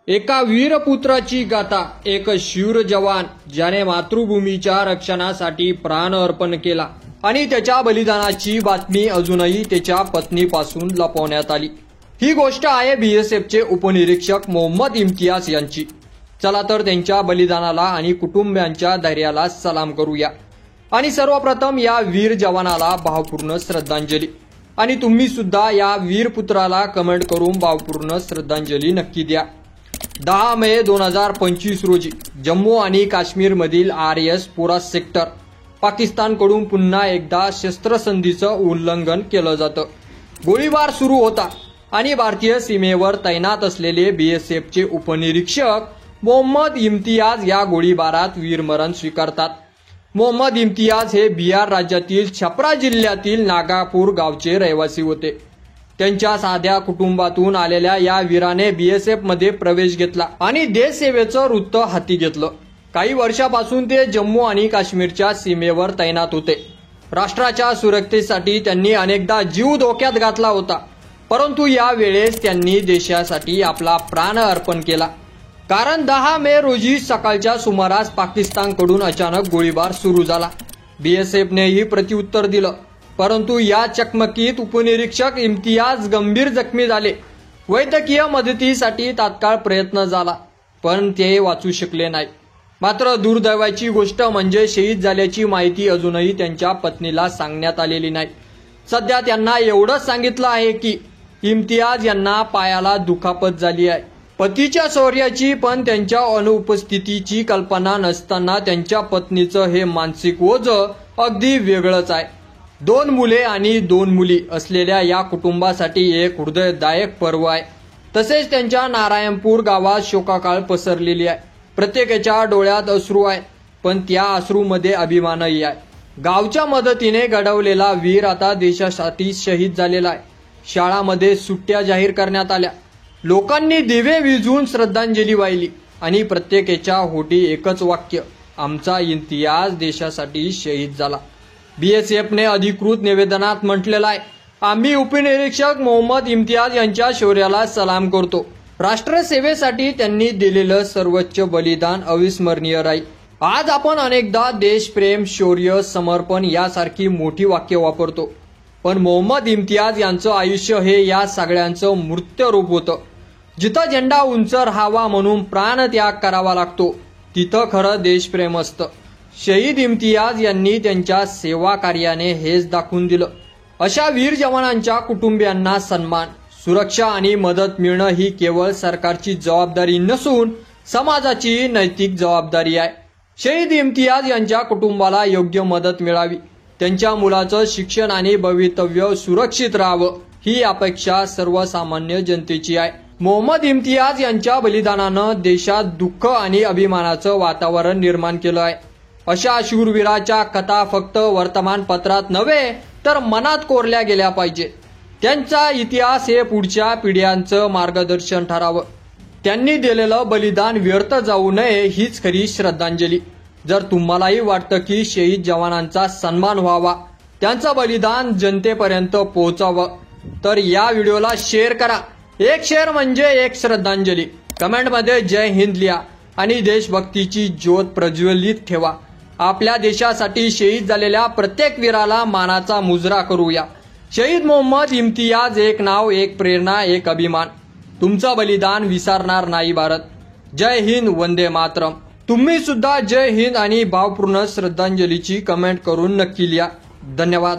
एका वीरपुत्राची गाथा, एक शूर जवान ज्याने मातृभूमीच्या रक्षणासाठी प्राण अर्पण केला आणि त्याच्या बलिदानाची बातमी अजूनही त्याच्या पत्नीपासून लपवण्यात आली। ही गोष्ट आहे बीएसएफचे उपनिरीक्षक मोहम्मद इम्तियाज यांची। चला तर त्यांच्या बलिदानाला आणि कुटुंबियांच्या धैर्याला सलाम करूया आणि सर्वप्रथम या वीर जवानाला भावपूर्ण श्रद्धांजली। आणि तुम्ही सुद्धा या वीर पुत्राला कमेंट करून भावपूर्ण श्रद्धांजली नक्की द्या। 10 मे 2025 रोजी जम्मू आणि काश्मीर मधील RS पोरा सेक्टर पाकिस्तानकडून पुन्हा एकदा शस्त्रसंधीचं उल्लंघन केलं जातं। गोळीबार सुरू होता आणि भारतीय सीमेवर तैनात असलेले बीएसएफचे उपनिरीक्षक मोहम्मद इम्तियाज या गोळीबारात वीरमरण स्वीकारतात। मोहम्मद इम्तियाज हे बिहार राज्यातील छपरा जिल्ह्यातील नागापूर गावचे रहिवासी होते। त्यांच्या साध्या कुटुंबातून आलेल्या या वीराने बीएसएफ मध्ये प्रवेश घेतला आणि देशसेवेचं वृत्त हाती घेतलं। काही वर्षापासून ते जम्मू आणि काश्मीरच्या सीमेवर तैनात होते। राष्ट्राच्या सुरक्षेसाठी त्यांनी अनेकदा जीव धोक्यात घातला होता, परंतु या वेळेस त्यांनी देशासाठी आपला प्राण अर्पण केला। कारण 10 मे रोजी सकाळच्या सुमारास पाकिस्तानकडून अचानक गोळीबार सुरू झाला। बीएसएफनेही प्रत्युत्तर दिलं, परंतु या चकमकीत उपनिरीक्षक इम्तियाज गंभीर जखमी झाले। वैद्यकीय मदतीसाठी तात्काळ प्रयत्न झाला, पण ते वाचू शकले नाही। मात्र दुर्दैवाची गोष्ट म्हणजे शहीद झाल्याची माहिती अजूनही त्यांच्या पत्नीला सांगण्यात आलेली नाही। सध्या त्यांना एवढंच सांगितलं आहे की इम्तियाज यांना पायाला दुखापत झाली आहे। पतीच्या शौर्याची पण त्यांच्या अनुपस्थितीची कल्पना नसताना त्यांच्या पत्नीचं हे मानसिक ओझं अगदी वेगळंच आहे। 2 मुले आणि 2 मुली असलेल्या या कुटुंबासाठी एक हृदयदायक पर्व आहे। तसेच त्यांच्या नारायणपूर गावात शोकाकाळ पसरलेली आहे। प्रत्येकाच्या डोळ्यात अश्रू आहे, पण त्या अश्रूमध्ये अभिमानही आहे। गावच्या मदतीने घडवलेला वीर आता देशासाठी शहीद झालेला आहे। शाळांमध्ये सुट्ट्या जाहीर करण्यात आल्या, लोकांनी दिवे विझवून श्रद्धांजली वाहिली आणि प्रत्येकाच्या होठी एकच वाक्य, आमचा इम्तियाज देशासाठी शहीद झाला। बीएसएफने अधिकृत निवेदनात म्हटलेलं आहे, आम्ही उपनिरीक्षक मोहम्मद इम्तियाज यांच्या शौर्याला सलाम करतो। राष्ट्रसेवेसाठी त्यांनी दिलेलं सर्वोच्च बलिदान अविस्मरणीय राहील। आज आपण अनेकदा देशप्रेम, शौर्य, समर्पण यासारखी मोठी वाक्य वापरतो, पण मोहम्मद इम्तियाज यांचं आयुष्य हे या सगळ्यांचं मूर्त रूप होतं। जिथं झेंडा उंच राहावा म्हणून प्राणत्याग करावा लागतो, तिथं खरं देशप्रेम असतं। शहीद इम्तियाज यांनी त्यांच्या सेवा कार्याने हेच दाखवून दिलं। अशा वीर जवानांच्या कुटुंबियांना सन्मान, सुरक्षा आणि मदत मिळणं ही केवळ सरकारची जबाबदारी नसून समाजाची नैतिक जबाबदारी आहे। शहीद इम्तियाज यांच्या कुटुंबाला योग्य मदत मिळावी, त्यांच्या मुलाचं शिक्षण आणि भवितव्य सुरक्षित राहावं ही अपेक्षा सर्वसामान्य जनतेची आहे। मोहम्मद इम्तियाज यांच्या बलिदानानं देशात दुःख आणि अभिमानाचं वातावरण निर्माण केलं आहे। अशा शूरवीराच्या कथा फक्त वर्तमानपत्रात नव्हे तर मनात कोरल्या गेल्या पाहिजेत। त्यांचा इतिहास हे पुढच्या पिढ्यांचं मार्गदर्शन ठरावं। त्यांनी दिलेलं बलिदान व्यर्थ जाऊ नये हीच खरी श्रद्धांजली। जर तुम्हालाही वाटतं की शहीद जवानांचा सन्मान व्हावा, त्यांचं बलिदान जनतेपर्यंत पोहोचावं, तर या व्हिडिओला शेअर करा। एक शेअर म्हणजे एक श्रद्धांजली। कमेंटमध्ये जय हिंद लिहा आणि देशभक्तीची ज्योत प्रज्वलित ठेवा। आपल्या देशासाठी शहीद झालेल्या प्रत्येक वीराला मानाचा मुजरा करूया। शहीद मोहम्मद इम्तियाज, एक नाव, एक प्रेरणा, एक अभिमान। तुमचं बलिदान विसरणार नाही भारत। जय हिंद, वंदे मातरम। तुम्ही सुद्धा जय हिंद आणि भावपूर्ण श्रद्धांजलीची कमेंट करून नक्की लिहा। धन्यवाद।